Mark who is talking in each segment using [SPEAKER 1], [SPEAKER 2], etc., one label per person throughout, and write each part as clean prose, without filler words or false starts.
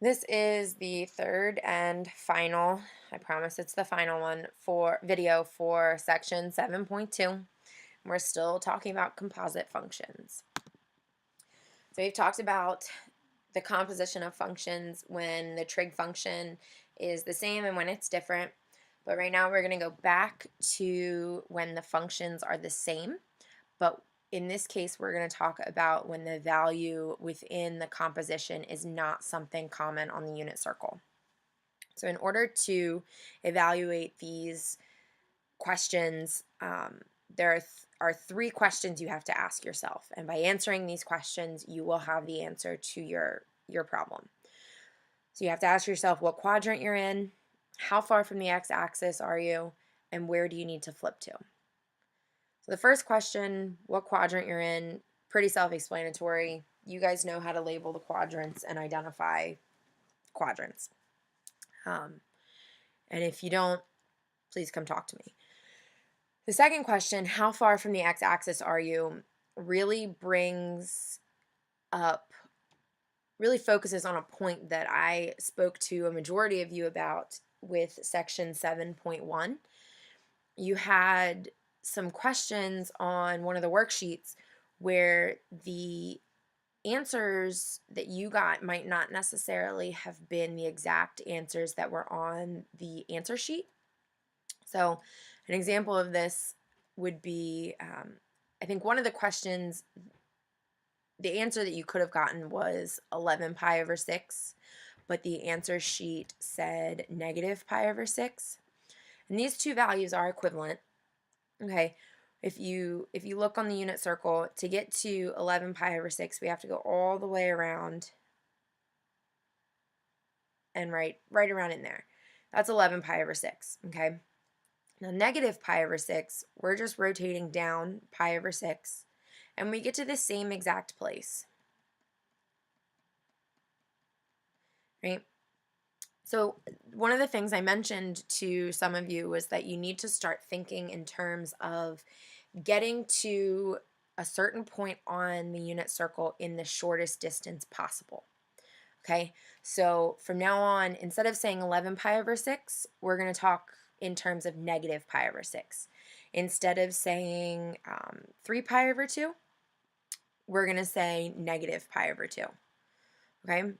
[SPEAKER 1] This is the third and final, I promise it's the final one for video for section 7.2. We're still talking about composite functions. So we've talked about the composition of functions when the trig function is the same and when it's different. But right now we're going to go back to when the functions are the same. But in this case, we're going to talk about when the value within the composition is not something common on the unit circle. So in order to evaluate these questions, there are three questions you have to ask yourself. And by answering these questions, you will have the answer to your problem. So you have to ask yourself what quadrant you're in, how far from the x-axis are you, and where do you need to flip to. So the first question, what quadrant you're in, pretty self-explanatory. You guys know how to label the quadrants and identify quadrants. And if you don't, please come talk to me. The second question, how far from the x-axis are you, really focuses on a point that I spoke to a majority of you about with section 7.1. You had some questions on one of the worksheets where the answers that you got might not necessarily have been the exact answers that were on the answer sheet. So an example of this would be, I think one of the questions, the answer that you could have gotten was 11 pi over 6, but the answer sheet said negative pi over 6. And these two values are equivalent. Okay, if you look on the unit circle, to get to 11 pi over 6, we have to go all the way around and right around in there. That's 11 pi over 6, okay? Now negative pi over 6, we're just rotating down pi over 6, and we get to the same exact place, right? So one of the things I mentioned to some of you was that you need to start thinking in terms of getting to a certain point on the unit circle in the shortest distance possible. Okay, so from now on, instead of saying 11 pi over 6, we're going to talk in terms of negative pi over 6. Instead of saying 3 pi over 2, we're going to say negative pi over 2. Okay,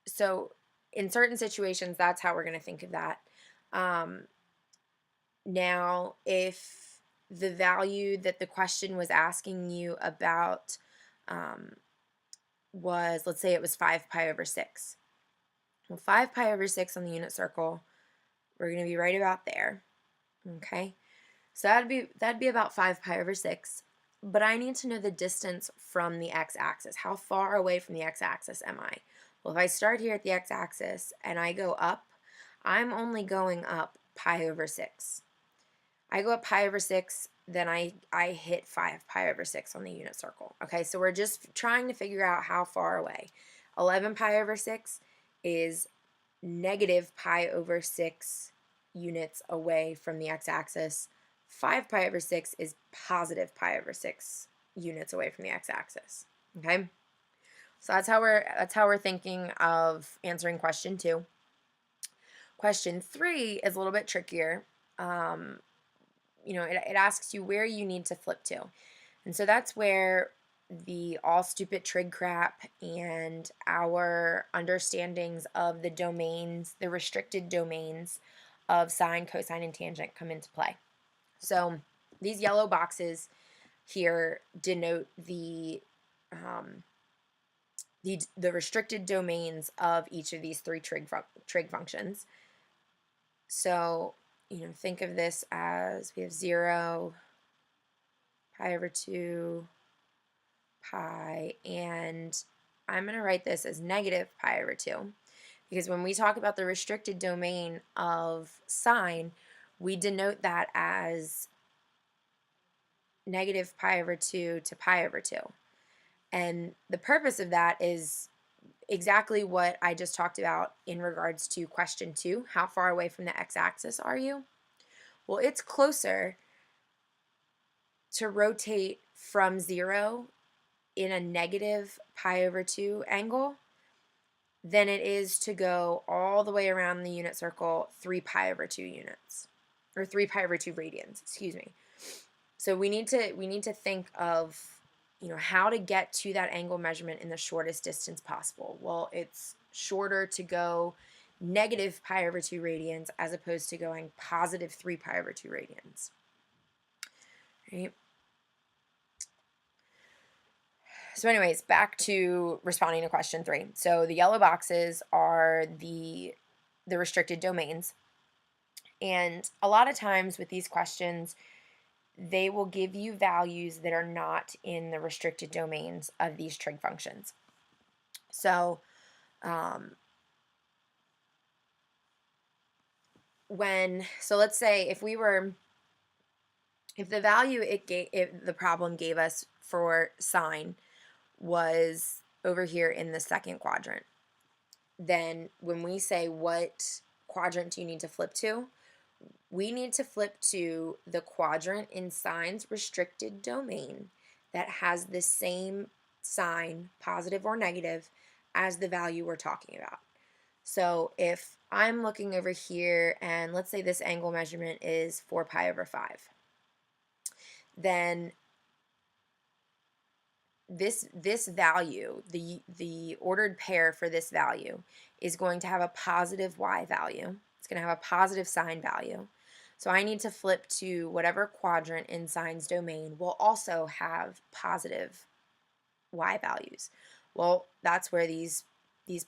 [SPEAKER 1] so in certain situations, that's how we're going to think of that. Now, if the value that the question was asking you about was, let's say it was 5 pi over 6. Well, 5 pi over 6 on the unit circle, we're going to be right about there. Okay, so that'd be about 5 pi over 6. But I need to know the distance from the x-axis. How far away from the x-axis am I? Well, if I start here at the x-axis and I go up, I'm only going up pi over 6. I go up pi over 6, then I hit 5 pi over 6 on the unit circle. Okay, so we're just trying to figure out how far away. 11 pi over 6 is negative pi over 6 units away from the x-axis. 5 pi over 6 is positive pi over 6 units away from the x-axis. Okay, so that's how we're thinking of answering question 2. Question 3 is a little bit trickier. It asks you where you need to flip to. And so that's where the all stupid trig crap and our understandings of the domains, the restricted domains of sine, cosine, and tangent come into play. So these yellow boxes here denote the restricted domains of each of these three trig functions. So think of this as we have 0, pi over 2, pi, and I'm going to write this as negative pi over 2, because when we talk about the restricted domain of sine, we denote that as negative pi over 2 to pi over 2. And the purpose of that is exactly what I just talked about in regards to question 2. How far away from the x-axis are you? Well, it's closer to rotate from 0 in a negative pi over 2 angle than it is to go all the way around the unit circle 3 pi over 2 units, or 3 pi over 2 radians, excuse me. So we need to think of, how to get to that angle measurement in the shortest distance possible. Well, it's shorter to go negative pi over 2 radians as opposed to going positive 3 pi over 2 radians. Right? So anyways, back to responding to question 3. So the yellow boxes are the restricted domains. And a lot of times with these questions, they will give you values that are not in the restricted domains of these trig functions. So let's say if the value the problem gave us for sine was over here in the second quadrant, then when we say what quadrant do you need to flip to, we need to flip to the quadrant in sine's restricted domain that has the same sign, positive or negative, as the value we're talking about. So if I'm looking over here and let's say this angle measurement is 4 pi over 5, then this value, the ordered pair for this value, is going to have a positive y value. It's going to have a positive sine value. So I need to flip to whatever quadrant in sine's domain will also have positive y values. Well, that's where these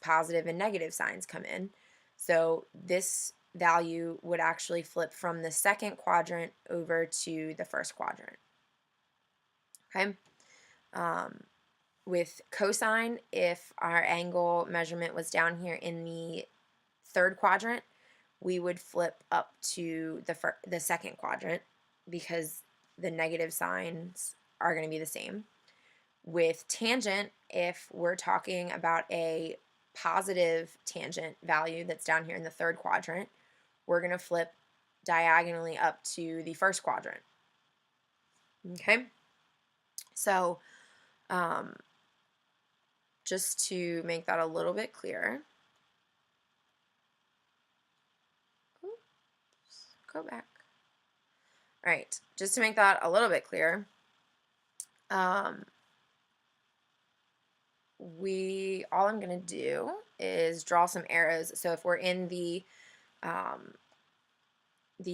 [SPEAKER 1] positive and negative signs come in. So this value would actually flip from the second quadrant over to the first quadrant. Okay? With cosine, if our angle measurement was down here in the third quadrant, we would flip up to the second quadrant because the negative signs are going to be the same. With tangent, if we're talking about a positive tangent value that's down here in the third quadrant, we're going to flip diagonally up to the first quadrant. Okay? So, just to make that a little bit clearer, oops, go back. All right, just to make that a little bit clearer, all I'm going to do is draw some arrows. So if we're in the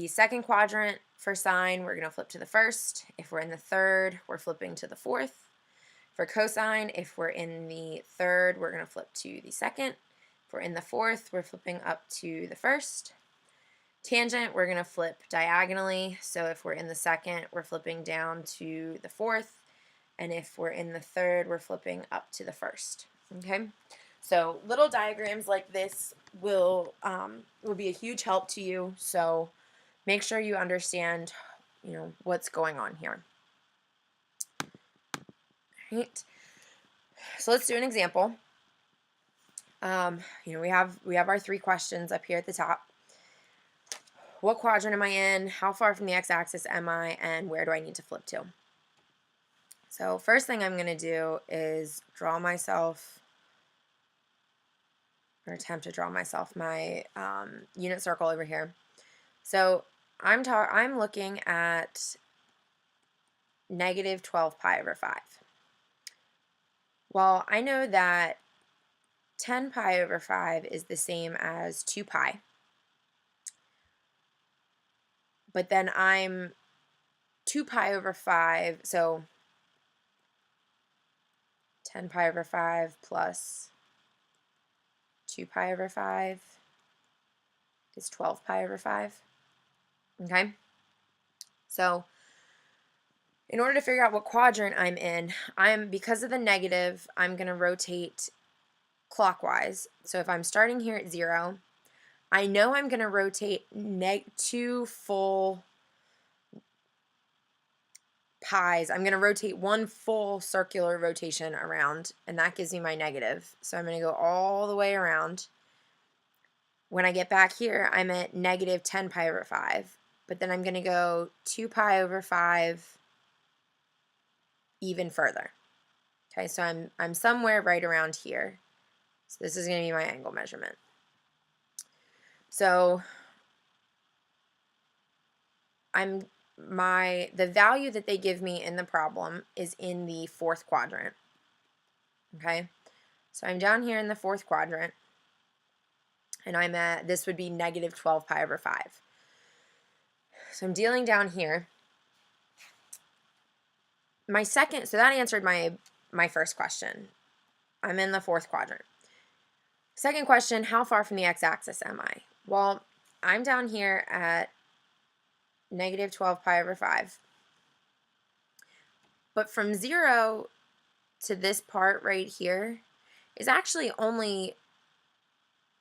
[SPEAKER 1] second quadrant for sine, we're going to flip to the first. If we're in the third, we're flipping to the fourth. For cosine, if we're in the third, we're going to flip to the second. If we're in the fourth, we're flipping up to the first. Tangent, we're going to flip diagonally. So if we're in the second, we're flipping down to the fourth. And if we're in the third, we're flipping up to the first. Okay? So little diagrams like this will be a huge help to you. So make sure you understand, what's going on here. Right. So let's do an example. We have our 3 questions up here at the top. What quadrant am I in? How far from the x-axis am I? And where do I need to flip to? So first thing I'm going to do is attempt to draw myself my unit circle over here. So I'm looking at negative 12 pi over 5. Well, I know that 10 pi over 5 is the same as 2 pi. But then I'm 2 pi over 5, so 10 pi over 5 plus 2 pi over 5 is 12 pi over 5. Okay? So in order to figure out what quadrant I'm in, because of the negative, I'm going to rotate clockwise. So if I'm starting here at 0, I know I'm going to rotate 2 full pi's. I'm going to rotate 1 full circular rotation around, and that gives me my negative. So I'm going to go all the way around. When I get back here, I'm at negative 10 pi over 5. But then I'm going to go 2 pi over 5 even further. Okay, so I'm somewhere right around here. So this is going to be my angle measurement. So the value that they give me in the problem is in the fourth quadrant. Okay, so I'm down here in the fourth quadrant, and I'm at, this would be negative 12 pi over 5. So I'm dealing down here. So that answered my first question. I'm in the fourth quadrant. Second question, how far from the x-axis am I? Well, I'm down here at negative 12 pi over 5. But from 0 to this part right here is actually only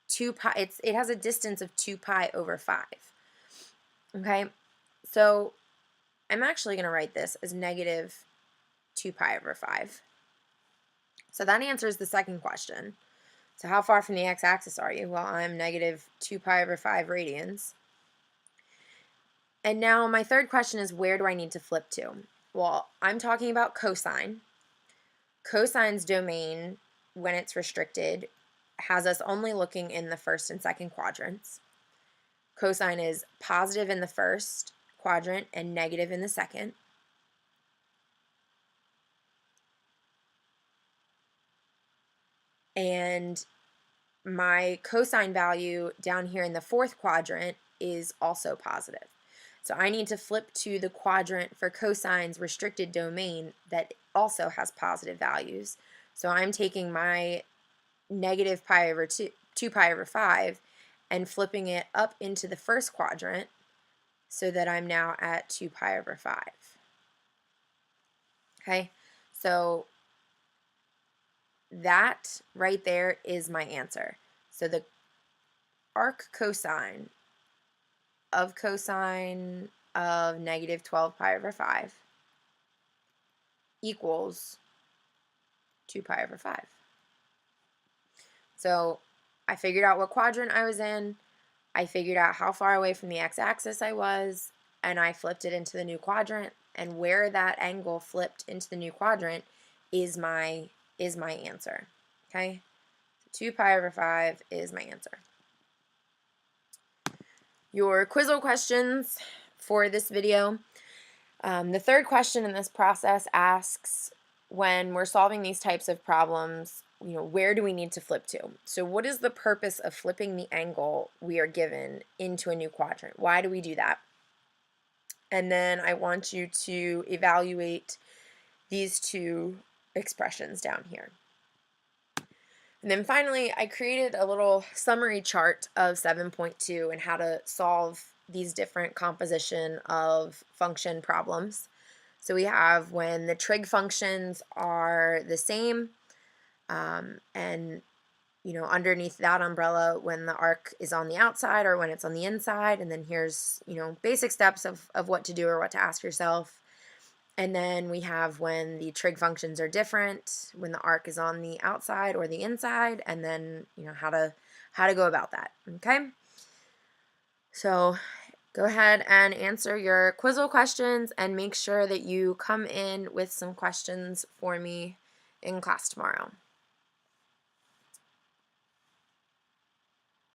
[SPEAKER 1] 2 pi. It has a distance of 2 pi over 5. Okay, so I'm actually going to write this as negative 2 pi over 5. So that answers the second question. So how far from the x-axis are you? Well, I'm negative 2 pi over 5 radians. And now my third question is, where do I need to flip to? Well, I'm talking about cosine. Cosine's domain, when it's restricted, has us only looking in the first and second quadrants. Cosine is positive in the first quadrant and negative in the second. And my cosine value down here in the fourth quadrant is also positive. So I need to flip to the quadrant for cosine's restricted domain that also has positive values. So I'm taking my negative pi over 2 pi over 5 and flipping it up into the first quadrant so that I'm now at 2 pi over 5. Okay, so that right there is my answer. So the arc cosine of negative 12 pi over 5 equals 2 pi over 5. So I figured out what quadrant I was in, I figured out how far away from the x-axis I was, and I flipped it into the new quadrant, and where that angle flipped into the new quadrant is my answer. Okay? 2 pi over 5 is my answer. Your Quizle questions for this video. The third question in this process asks, when we're solving these types of problems, where do we need to flip to? So what is the purpose of flipping the angle we are given into a new quadrant? Why do we do that? And then I want you to evaluate these two expressions down here. And then finally, I created a little summary chart of 7.2 and how to solve these different composition of function problems. So we have when the trig functions are the same, and underneath that umbrella when the arc is on the outside or when it's on the inside, and then here's basic steps of what to do or what to ask yourself. And then we have when the trig functions are different, when the arc is on the outside or the inside, and then how to go about that. Okay, so go ahead and answer your Quizle questions and make sure that you come in with some questions for me in class tomorrow.